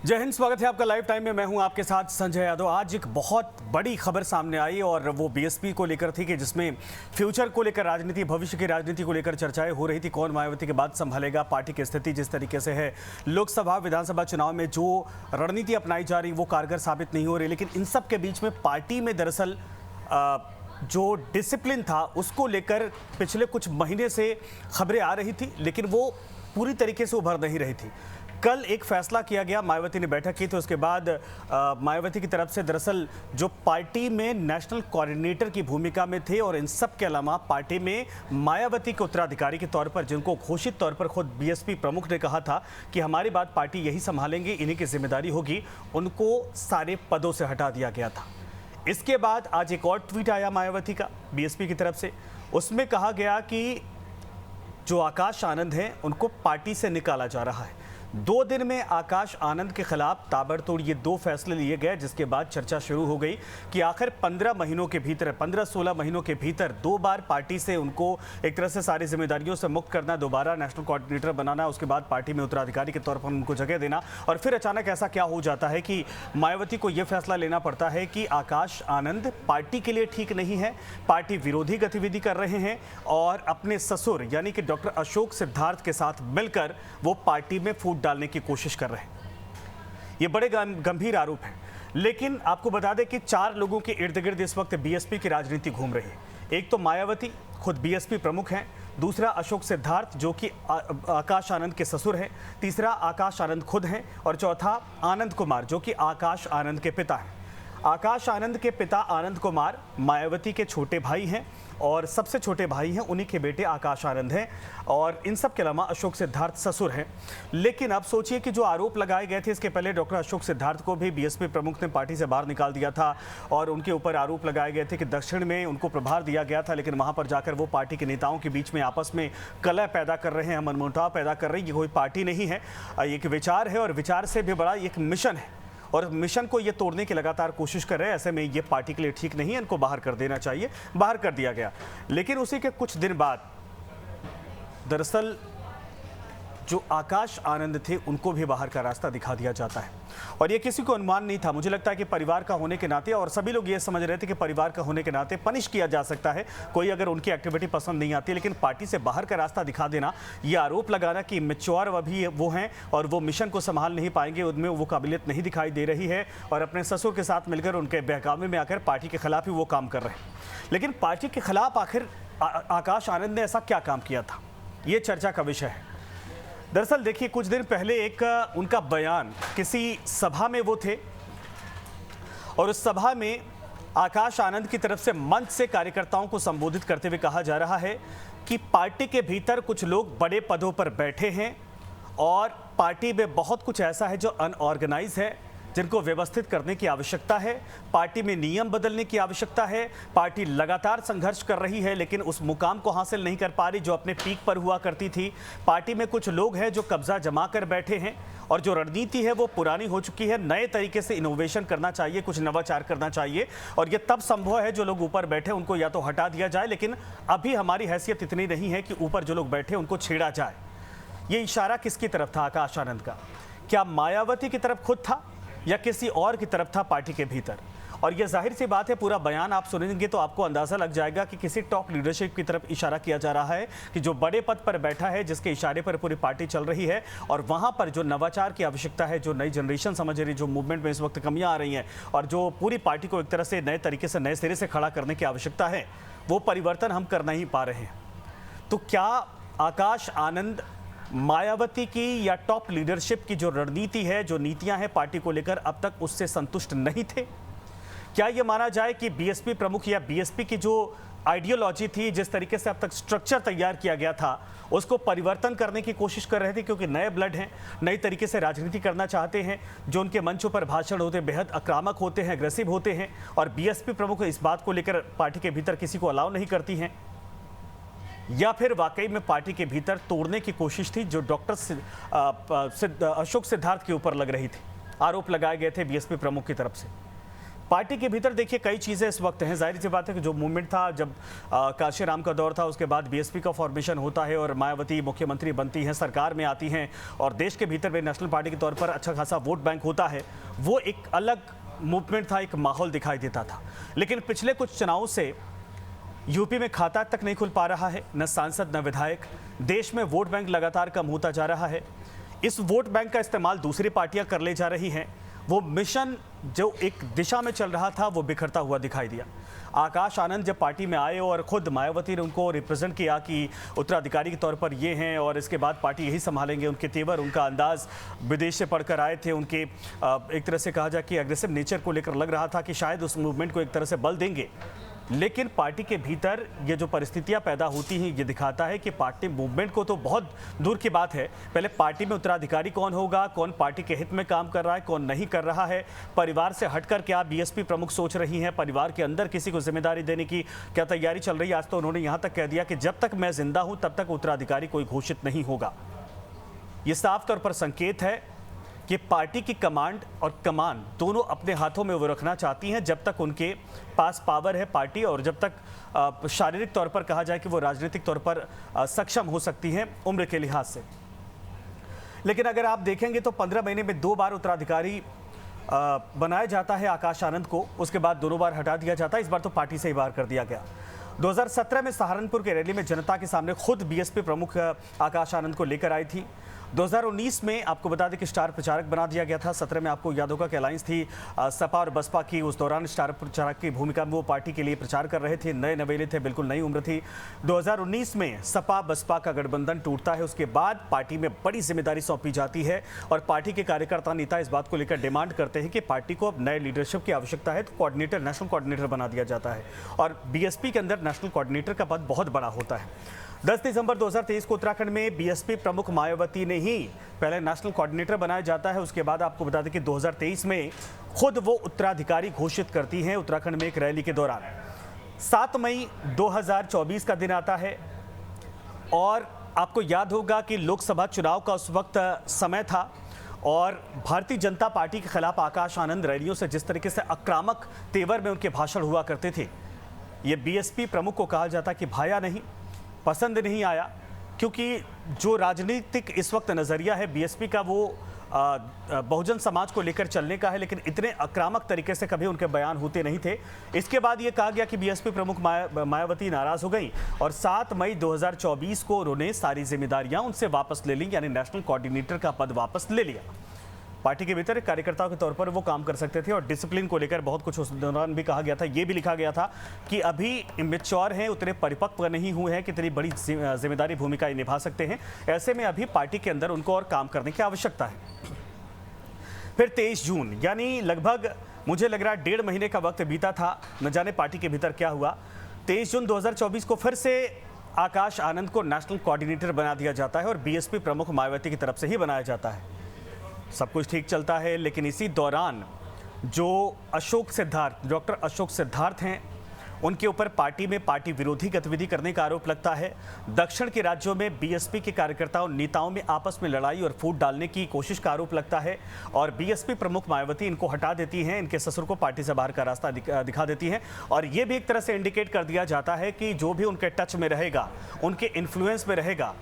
जय हिंद, स्वागत है आपका लाइव टाइम में। मैं हूं आपके साथ संजय यादव। आज एक बहुत बड़ी खबर सामने आई और वो बीएसपी को लेकर थी कि जिसमें फ्यूचर को लेकर राजनीति, भविष्य की राजनीति को लेकर चर्चाएं हो रही थी। कौन मायावती के बाद संभालेगा पार्टी की स्थिति जिस तरीके से है, लोकसभा विधानसभा चुनाव में जो रणनीति अपनाई जा रही वो कारगर साबित नहीं हो रही। लेकिन इन सब के बीच में पार्टी में दरअसल जो डिसिप्लिन था उसको लेकर पिछले कुछ महीने से खबरें आ रही थी, लेकिन वो पूरी तरीके से उभर नहीं रही थी। कल एक फैसला किया गया, मायावती ने बैठक की, तो उसके बाद मायावती की तरफ से दरअसल जो पार्टी में नेशनल कोऑर्डिनेटर की भूमिका में थे और इन सब के अलावा पार्टी में मायावती के उत्तराधिकारी के तौर पर, जिनको घोषित तौर पर खुद बीएसपी प्रमुख ने कहा था कि हमारी बात पार्टी यही संभालेंगे, इन्हीं की जिम्मेदारी होगी, उनको सारे पदों से हटा दिया गया था। इसके बाद आज एक और ट्वीट आया मायावती का बीएसपी की तरफ से। उसमें कहा गया कि जो आकाश आनंद हैं उनको पार्टी से निकाला जा रहा है। 2 दिन में आकाश आनंद के खिलाफ ताबड़तोड़ ये 2 फैसले लिए गए, जिसके बाद चर्चा शुरू हो गई कि आखिर 15 महीनों के भीतर, 15-16 महीनों के भीतर 2 बार पार्टी से उनको एक तरह से सारी जिम्मेदारियों से मुक्त करना, दोबारा नेशनल कोऑर्डिनेटर बनाना, उसके बाद पार्टी में उत्तराधिकारी के तौर पर उनको जगह देना, और फिर अचानक ऐसा क्या हो जाता है कि मायावती को यह फैसला लेना पड़ता है कि आकाश आनंद पार्टी के लिए ठीक नहीं है, पार्टी विरोधी गतिविधि कर रहे हैं और अपने ससुर यानी कि डॉक्टर अशोक सिद्धार्थ के साथ मिलकर वो पार्टी में फूट डालने की कोशिश कर रहे हैं। ये बड़े गंभीर आरोप हैं। लेकिन आपको बता दें कि 4 लोगों के इर्द गिर्द इस वक्त बीएसपी की राजनीति घूम रही है। एक तो मायावती खुद बीएसपी प्रमुख हैं, दूसरा अशोक सिद्धार्थ जो कि आकाश आनंद के ससुर हैं, तीसरा आकाश आनंद खुद हैं और चौथा आनंद कुमार जो कि आकाश आनंद के पिता हैं। आकाश आनंद के पिता आनंद कुमार मायावती के छोटे भाई हैं और सबसे छोटे भाई हैं उन्हीं के बेटे आकाश आनंद हैं, और इन सब के अलावा अशोक सिद्धार्थ ससुर हैं। लेकिन अब सोचिए कि जो आरोप लगाए गए थे, इसके पहले डॉक्टर अशोक सिद्धार्थ को भी बीएसपी प्रमुख ने पार्टी से बाहर निकाल दिया था और उनके ऊपर आरोप लगाए गए थे कि दक्षिण में उनको प्रभार दिया गया था, लेकिन वहां पर जाकर वो पार्टी के नेताओं के बीच में आपस में कलह पैदा कर रहे हैं, मनमुटाव पैदा कर रहे हैं। ये कोई पार्टी नहीं है, एक विचार है और विचार से भी बड़ा एक मिशन है और मिशन को ये तोड़ने की लगातार कोशिश कर रहे हैं। ऐसे में ये पार्टी के लिए ठीक नहीं है, इनको बाहर कर देना चाहिए। बाहर कर दिया गया। लेकिन उसी के कुछ दिन बाद दरअसल जो आकाश आनंद थे उनको भी बाहर का रास्ता दिखा दिया जाता है और ये किसी को अनुमान नहीं था। मुझे लगता है कि परिवार का होने के नाते, और सभी लोग ये समझ रहे थे कि परिवार का होने के नाते पनिश किया जा सकता है कोई अगर उनकी एक्टिविटी पसंद नहीं आती, लेकिन पार्टी से बाहर का रास्ता दिखा देना, ये आरोप लगाना कि मैच्योर अभी वो हैं और वो मिशन को संभाल नहीं पाएंगे, उनमें वो काबिलियत नहीं दिखाई दे रही है और अपने ससुर के साथ मिलकर उनके बहकावे में आकर पार्टी के खिलाफ ही वो काम कर रहे हैं। लेकिन पार्टी के खिलाफ आखिर आकाश आनंद ने ऐसा क्या काम किया था, ये चर्चा का विषय है। दरअसल देखिए, कुछ दिन पहले एक उनका बयान, किसी सभा में वो थे और उस सभा में आकाश आनंद की तरफ से मंच से कार्यकर्ताओं को संबोधित करते हुए कहा जा रहा है कि पार्टी के भीतर कुछ लोग बड़े पदों पर बैठे हैं और पार्टी में बहुत कुछ ऐसा है जो अनऑर्गेनाइज है, जिनको व्यवस्थित करने की आवश्यकता है। पार्टी में नियम बदलने की आवश्यकता है। पार्टी लगातार संघर्ष कर रही है लेकिन उस मुकाम को हासिल नहीं कर पा रही जो अपने पीक पर हुआ करती थी। पार्टी में कुछ लोग हैं जो कब्जा जमा कर बैठे हैं और जो रणनीति है वो पुरानी हो चुकी है। नए तरीके से इनोवेशन करना चाहिए, कुछ नवाचार करना चाहिए और ये तब संभव है जो लोग ऊपर बैठे उनको या तो हटा दिया जाए, लेकिन अभी हमारी हैसियत इतनी नहीं है कि ऊपर जो लोग बैठे उनको छेड़ा जाए। ये इशारा किसकी तरफ था आकाश आनंद का? क्या मायावती की तरफ खुद था या किसी और की तरफ था पार्टी के भीतर? और यह जाहिर सी बात है, पूरा बयान आप सुनेंगे तो आपको अंदाजा लग जाएगा कि किसी टॉप लीडरशिप की तरफ इशारा किया जा रहा है कि जो बड़े पद पर बैठा है, जिसके इशारे पर पूरी पार्टी चल रही है और वहां पर जो नवाचार की आवश्यकता है, जो नई जनरेशन समझ रही, जो मूवमेंट में इस वक्त कमियां आ रही हैं और जो पूरी पार्टी को एक तरह से नए तरीके से, नए सिरे से खड़ा करने की आवश्यकता है, वो परिवर्तन हम कर नहीं पा रहे हैं। तो क्या आकाश आनंद मायावती की या टॉप लीडरशिप की जो रणनीति है, जो नीतियां हैं पार्टी को लेकर, अब तक उससे संतुष्ट नहीं थे? क्या यह माना जाए कि बीएसपी प्रमुख या बीएसपी की जो आइडियोलॉजी थी, जिस तरीके से अब तक स्ट्रक्चर तैयार किया गया था, उसको परिवर्तन करने की कोशिश कर रहे थे क्योंकि नए ब्लड हैं, नई तरीके से राजनीति करना चाहते हैं, जो उनके मंचों पर भाषण होते हैं बेहद आक्रामक होते हैं, अग्रेसिव होते हैं और बीएसपी प्रमुख इस बात को लेकर पार्टी के भीतर किसी को अलाउ नहीं करती हैं? या फिर वाकई में पार्टी के भीतर तोड़ने की कोशिश थी जो डॉक्टर अशोक सिद्धार्थ के ऊपर लग रही थी, आरोप लगाए गए थे बीएसपी प्रमुख की तरफ से? पार्टी के भीतर देखिए कई चीज़ें इस वक्त हैं। जाहिर सी बात है कि जो मूवमेंट था जब काशीराम का दौर था, उसके बाद बीएसपी का फॉर्मेशन होता है और मायावती मुख्यमंत्री बनती हैं, सरकार में आती हैं और देश के भीतर भी नेशनल पार्टी के तौर पर अच्छा खासा वोट बैंक होता है। वो एक अलग मूवमेंट था, एक माहौल दिखाई देता था। लेकिन पिछले कुछ चुनावों से यूपी में खाता तक नहीं खुल पा रहा है, न सांसद न विधायक। देश में वोट बैंक लगातार कम होता जा रहा है। इस वोट बैंक का इस्तेमाल दूसरी पार्टियां कर ले जा रही हैं। वो मिशन जो एक दिशा में चल रहा था वो बिखरता हुआ दिखाई दिया। आकाश आनंद जब पार्टी में आए और खुद मायावती ने उनको रिप्रेजेंट किया कि उत्तराधिकारी के तौर पर ये हैं और इसके बाद पार्टी यही संभालेंगे, उनके तेवर, उनका अंदाज विदेश से पढ़कर आए थे, उनके एक तरह से कहा जाए कि एग्रेसिव नेचर को लेकर लग रहा था कि शायद उस मूवमेंट को एक तरह से बल देंगे। लेकिन पार्टी के भीतर ये जो परिस्थितियां पैदा होती हैं ये दिखाता है कि पार्टी मूवमेंट को तो बहुत दूर की बात है। पहले पार्टी में उत्तराधिकारी कौन होगा, कौन पार्टी के हित में काम कर रहा है, कौन नहीं कर रहा है, परिवार से हटकर क्या बीएसपी प्रमुख सोच रही हैं, परिवार के अंदर किसी को जिम्मेदारी देने की क्या तैयारी चल रही है। आज तो उन्होंने यहाँ तक कह दिया कि जब तक मैं जिंदा हूँ तब तक उत्तराधिकारी कोई घोषित नहीं होगा। ये साफ तौर पर संकेत है कि पार्टी की कमांड और कमान दोनों अपने हाथों में वो रखना चाहती हैं जब तक उनके पास पावर है पार्टी, और जब तक शारीरिक तौर पर कहा जाए कि वो राजनीतिक तौर पर सक्षम हो सकती हैं उम्र के लिहाज से। लेकिन अगर आप देखेंगे तो 15 महीने में 2 बार उत्तराधिकारी बनाया जाता है आकाश आनंद को, उसके बाद दोनों बार हटा दिया जाता है। इस बार तो पार्टी से ही बाहर कर दिया गया। 2017 में सहारनपुर के रैली में जनता के सामने खुद बीएसपी प्रमुख आकाश आनंद को लेकर आई थी। 2019 में आपको बता दें कि स्टार प्रचारक बना दिया गया था। 17 में आपको याद होगा कि अलायंस थी सपा और बसपा की। उस दौरान स्टार प्रचारक की भूमिका में वो पार्टी के लिए प्रचार कर रहे थे, नए नवेले थे, बिल्कुल नई उम्र थी। 2019 में सपा बसपा का गठबंधन टूटता है। उसके बाद पार्टी में बड़ी जिम्मेदारी सौंपी जाती है और पार्टी के कार्यकर्ता नेता इस बात को लेकर डिमांड करते हैं कि पार्टी को अब नए लीडरशिप की आवश्यकता है, तो कोऑर्डिनेटर, नेशनल कोऑर्डिनेटर बना दिया जाता है और बीएसपी के अंदर नेशनल कोऑर्डिनेटर का पद बहुत बड़ा होता है। 10 दिसंबर 2023 को उत्तराखंड में बीएसपी प्रमुख मायावती ने ही पहले नेशनल कोऑर्डिनेटर बनाया जाता है। उसके बाद आपको बता दें कि 2023 में खुद वो उत्तराधिकारी घोषित करती हैं उत्तराखंड में एक रैली के दौरान। 7 मई 2024 का दिन आता है और आपको याद होगा कि लोकसभा चुनाव का उस वक्त समय था और भारतीय जनता पार्टी के खिलाफ आकाश आनंद रैलियों से जिस तरीके से आक्रामक तेवर में उनके भाषण हुआ करते थे, ये बीएसपी प्रमुख को कहा जाता कि भाया नहीं, पसंद नहीं आया। क्योंकि जो राजनीतिक इस वक्त नज़रिया है बीएसपी का वो बहुजन समाज को लेकर चलने का है, लेकिन इतने आक्रामक तरीके से कभी उनके बयान होते नहीं थे। इसके बाद ये कहा गया कि बीएसपी प्रमुख मायावती नाराज़ हो गई और 7 मई 2024 को उन्होंने सारी जिम्मेदारियां उनसे वापस ले ली, यानी नेशनल कोऑर्डिनेटर का पद वापस ले लिया। पार्टी के भीतर कार्यकर्ताओं के तौर पर वो काम कर सकते थे और डिसिप्लिन को लेकर बहुत कुछ उस दौरान भी कहा गया था। ये भी लिखा गया था कि अभी इमेच्योर हैं, उतने परिपक्व नहीं हुए हैं, कितनी बड़ी जिम्मेदारी भूमिका निभा सकते हैं। ऐसे में अभी पार्टी के अंदर उनको और काम करने की आवश्यकता है। फिर 23 जून यानी लगभग मुझे लग रहा है 1.5 महीने का वक्त बीता था, न जाने पार्टी के भीतर क्या हुआ। 23 जून 2024 को फिर से आकाश आनंद को नेशनल कोऑर्डिनेटर बना दिया जाता है और बीएसपी प्रमुख मायावती की तरफ से ही बनाया जाता है। सब कुछ ठीक चलता है, लेकिन इसी दौरान जो डॉक्टर अशोक सिद्धार्थ हैं, उनके ऊपर पार्टी में पार्टी विरोधी गतिविधि करने का आरोप लगता है। दक्षिण के राज्यों में बीएसपी के कार्यकर्ताओं नेताओं में आपस में लड़ाई और फूट डालने की कोशिश का आरोप लगता है और बीएसपी प्रमुख मायावती इनको हटा देती हैं, इनके ससुर को पार्टी से बाहर का रास्ता दिखा देती हैं और ये भी एक तरह से इंडिकेट कर दिया जाता है कि जो भी उनके टच में रहेगा, उनके इन्फ्लुएंस में रहेगा,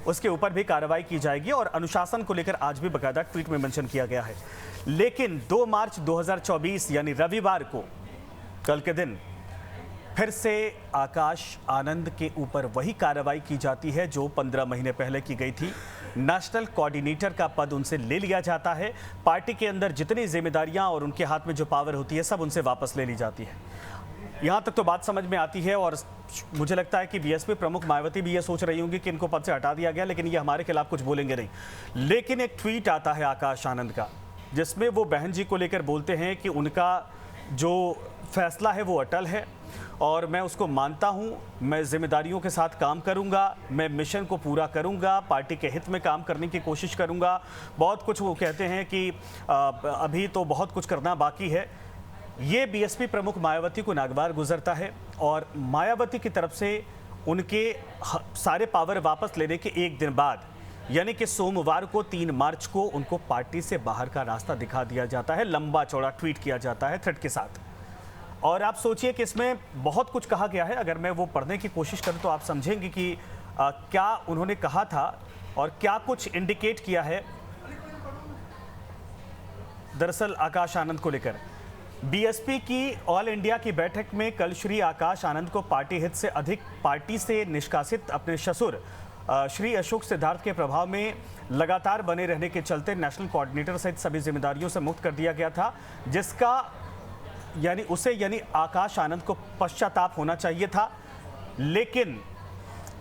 उसके ऊपर भी कार्रवाई की जाएगी और अनुशासन को लेकर आज भी बाकायदा ट्वीट में मेंशन किया गया है। लेकिन 2 मार्च 2024 यानी रविवार को, कल के दिन, फिर से आकाश आनंद के ऊपर वही कार्रवाई की जाती है जो 15 महीने पहले की गई थी। नेशनल कोऑर्डिनेटर का पद उनसे ले लिया जाता है। पार्टी के अंदर जितनी जिम्मेदारियां और उनके हाथ में जो पावर होती है सब उनसे वापस ले ली जाती है। यहाँ तक तो बात समझ में आती है और मुझे लगता है कि बीएसपी प्रमुख मायावती भी ये सोच रही होंगी कि इनको पद से हटा दिया गया, लेकिन ये हमारे खिलाफ कुछ बोलेंगे नहीं। लेकिन एक ट्वीट आता है आकाश आनंद का जिसमें वो बहन जी को लेकर बोलते हैं कि उनका जो फैसला है वो अटल है और मैं उसको मानता हूँ, मैं जिम्मेदारियों के साथ काम करूँगा, मैं मिशन को पूरा करूँगा, पार्टी के हित में काम करने की कोशिश करूँगा। बहुत कुछ वो कहते हैं कि अभी तो बहुत कुछ करना बाकी है। ये बीएसपी प्रमुख मायावती को नागवार गुजरता है और मायावती की तरफ से उनके सारे पावर वापस लेने के एक दिन बाद यानी कि सोमवार को 3 मार्च को उनको पार्टी से बाहर का रास्ता दिखा दिया जाता है। लंबा चौड़ा ट्वीट किया जाता है थ्रेड के साथ। और आप सोचिए कि इसमें बहुत कुछ कहा गया है। अगर मैं वो पढ़ने की कोशिश करूं तो आप समझेंगे कि क्या उन्होंने कहा था और क्या कुछ इंडिकेट किया है। दरअसल आकाश आनंद को लेकर बीएसपी की ऑल इंडिया की बैठक में कल श्री आकाश आनंद को पार्टी हित से अधिक पार्टी से निष्कासित अपने ससुर श्री अशोक सिद्धार्थ के प्रभाव में लगातार बने रहने के चलते नेशनल कोऑर्डिनेटर सहित सभी जिम्मेदारियों से मुक्त कर दिया गया था, जिसका यानी आकाश आनंद को पश्चाताप होना चाहिए था। लेकिन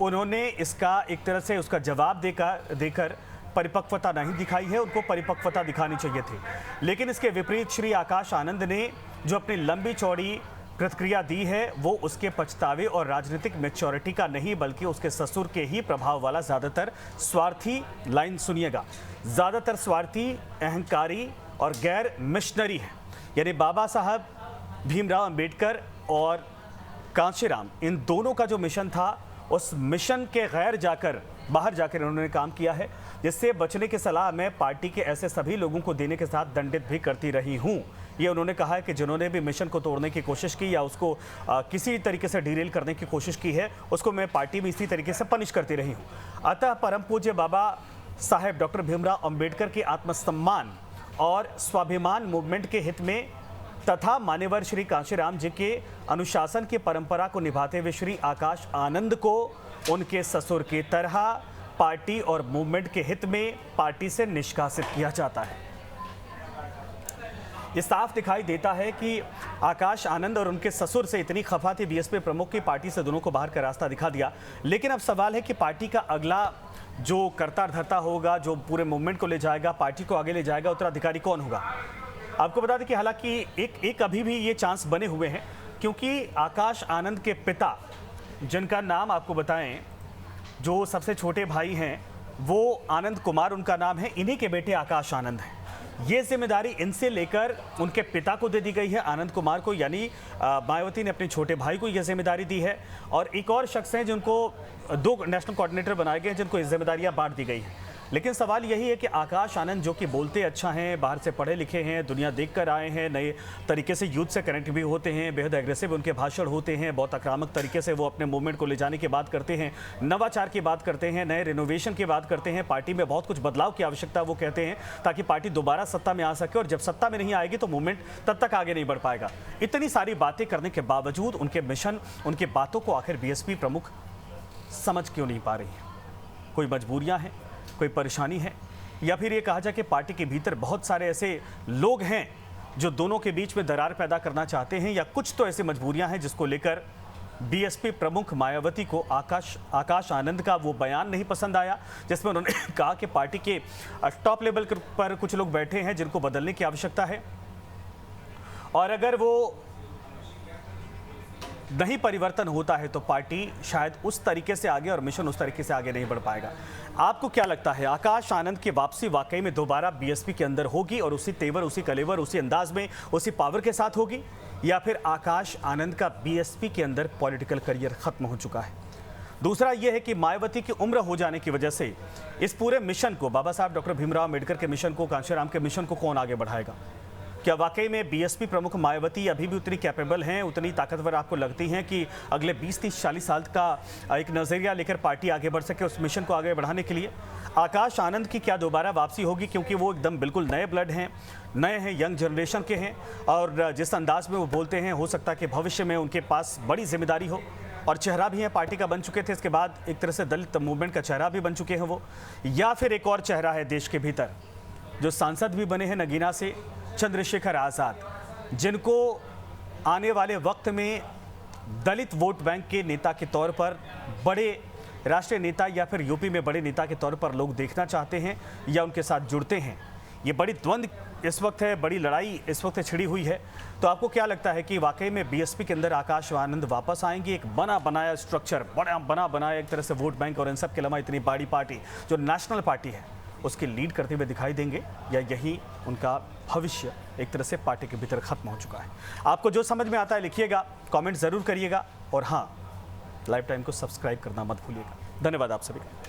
उन्होंने इसका एक तरह से उसका जवाब देकर परिपक्वता नहीं दिखाई है। उनको परिपक्वता दिखानी चाहिए थी, लेकिन इसके विपरीत श्री आकाश आनंद ने जो अपनी लंबी चौड़ी प्रतिक्रिया दी है वो उसके पछतावे और राजनीतिक मैच्योरिटी का नहीं बल्कि उसके ससुर के ही प्रभाव वाला ज़्यादातर स्वार्थी, लाइन सुनिएगा, ज़्यादातर स्वार्थी, अहंकारी और गैर मिशनरी है। यानी बाबा साहब भीमराव अंबेडकर और कांशीराम, इन दोनों का जो मिशन था उस मिशन के गैर बाहर जाकर उन्होंने काम किया है, जिससे बचने की सलाह मैं पार्टी के ऐसे सभी लोगों को देने के साथ दंडित भी करती रही हूं। ये उन्होंने कहा है कि जिन्होंने भी मिशन को तोड़ने की कोशिश की या उसको किसी तरीके से डिरेल करने की कोशिश की है, उसको मैं पार्टी में इसी तरीके से पनिश करती रही हूं। अतः परम पूज्य बाबा साहेब डॉक्टर भीमराव अंबेडकर के आत्मसम्मान और स्वाभिमान मूवमेंट के हित में तथा मान्यवर श्री कांशीराम जी के अनुशासन की परंपरा को निभाते हुए श्री आकाश आनंद को उनके ससुर की तरह पार्टी और मूवमेंट के हित में पार्टी से निष्कासित किया जाता है। ये साफ दिखाई देता है कि आकाश आनंद और उनके ससुर से इतनी खफा थी बीएसपी प्रमुख की, पार्टी से दोनों को बाहर का रास्ता दिखा दिया। लेकिन अब सवाल है कि पार्टी का अगला जो करता धरता होगा, जो पूरे मूवमेंट को ले जाएगा, पार्टी को आगे ले जाएगा, उत्तराधिकारी कौन होगा। आपको बता दें कि हालांकि एक अभी भी ये चांस बने हुए हैं, क्योंकि आकाश आनंद के पिता, जिनका नाम आपको बताएं, जो सबसे छोटे भाई हैं वो आनंद कुमार उनका नाम है, इन्हीं के बेटे आकाश आनंद हैं। ये जिम्मेदारी इनसे लेकर उनके पिता को दे दी गई है, आनंद कुमार को, यानी मायावती ने अपने छोटे भाई को यह जिम्मेदारी दी है। और एक और शख्स हैं जिनको 2 नेशनल कोऑर्डिनेटर बनाए गए हैं, जिनको ये जिम्मेदारियां बांट दी गई हैं। लेकिन सवाल यही है कि आकाश आनंद, जो कि बोलते अच्छा हैं, बाहर से पढ़े लिखे हैं, दुनिया देखकर आए हैं, नए तरीके से यूथ से कनेक्ट भी होते हैं, बेहद एग्रेसिव उनके भाषण होते हैं, बहुत आक्रामक तरीके से वो अपने मूवमेंट को ले जाने की बात करते हैं, नवाचार की बात करते हैं, नए रिनोवेशन की बात करते हैं, पार्टी में बहुत कुछ बदलाव की आवश्यकता वो कहते हैं, ताकि पार्टी दोबारा सत्ता में आ सके, और जब सत्ता में नहीं आएगी तो मूवमेंट तब तक आगे नहीं बढ़ पाएगा। इतनी सारी बातें करने के बावजूद उनके मिशन, उनकी बातों को आखिर बीएसपी प्रमुख समझ क्यों नहीं पा रही है। कोई मजबूरियां हैं, कोई परेशानी है, या फिर ये कहा जाए कि पार्टी के भीतर बहुत सारे ऐसे लोग हैं जो दोनों के बीच में दरार पैदा करना चाहते हैं, या कुछ तो ऐसी मजबूरियां हैं जिसको लेकर बीएसपी प्रमुख मायावती को आकाश आनंद का वो बयान नहीं पसंद आया, जिसमें उन्होंने कहा कि पार्टी के टॉप लेवल पर कुछ लोग बैठे हैं जिनको बदलने की आवश्यकता है, और अगर वो नहीं परिवर्तन होता है तो पार्टी शायद उस तरीके से आगे और मिशन उस तरीके से आगे नहीं बढ़ पाएगा। आपको क्या लगता है, आकाश आनंद की वापसी वाकई में दोबारा बीएसपी के अंदर होगी और उसी तेवर, उसी कलेवर, उसी अंदाज में, उसी पावर के साथ होगी, या फिर आकाश आनंद का बीएसपी के अंदर पॉलिटिकल करियर खत्म हो चुका है? दूसरा यह है कि मायावती की उम्र हो जाने की वजह से इस पूरे मिशन को, बाबा साहब डॉक्टर भीमराव अम्बेडकर के मिशन को, कांशीराम के मिशन को कौन आगे बढ़ाएगा? क्या वाकई में बीएसपी प्रमुख मायावती अभी भी उतनी कैपेबल हैं, उतनी ताकतवर आपको लगती हैं कि अगले 20, 30, 40 साल का एक नज़रिया लेकर पार्टी आगे बढ़ सके उस मिशन को आगे बढ़ाने के लिए? आकाश आनंद की क्या दोबारा वापसी होगी, क्योंकि वो एकदम बिल्कुल नए ब्लड हैं, नए हैं, यंग जनरेशन के हैं, और जिस अंदाज में वो बोलते हैं हो सकता है कि भविष्य में उनके पास बड़ी जिम्मेदारी हो, और चेहरा भी है, पार्टी का बन चुके थे, इसके बाद एक तरह से दलित मूवमेंट का चेहरा भी बन चुके हैं वो, या फिर एक और चेहरा है देश के भीतर जो सांसद भी बने हैं नगीना से, चंद्रशेखर आज़ाद, जिनको आने वाले वक्त में दलित वोट बैंक के नेता के तौर पर, बड़े राष्ट्रीय नेता या फिर यूपी में बड़े नेता के तौर पर लोग देखना चाहते हैं या उनके साथ जुड़ते हैं। ये बड़ी द्वंद्व इस वक्त है, बड़ी लड़ाई इस वक्त छिड़ी हुई है। तो आपको क्या लगता है कि वाकई में बीएसपी के अंदर आकाश आनंद वापस आएंगे? एक बना बनाया स्ट्रक्चर, बना बनाया एक तरह से वोट बैंक और इन सब के अलावा इतनी बड़ी पार्टी जो नेशनल पार्टी है उसकी लीड करते हुए दिखाई देंगे, या यही उनका भविष्य एक तरह से पार्टी के भीतर खत्म हो चुका है? आपको जो समझ में आता है लिखिएगा, कमेंट जरूर करिएगा, और हाँ, लाइव टाइम को सब्सक्राइब करना मत भूलिएगा। धन्यवाद आप सभी का।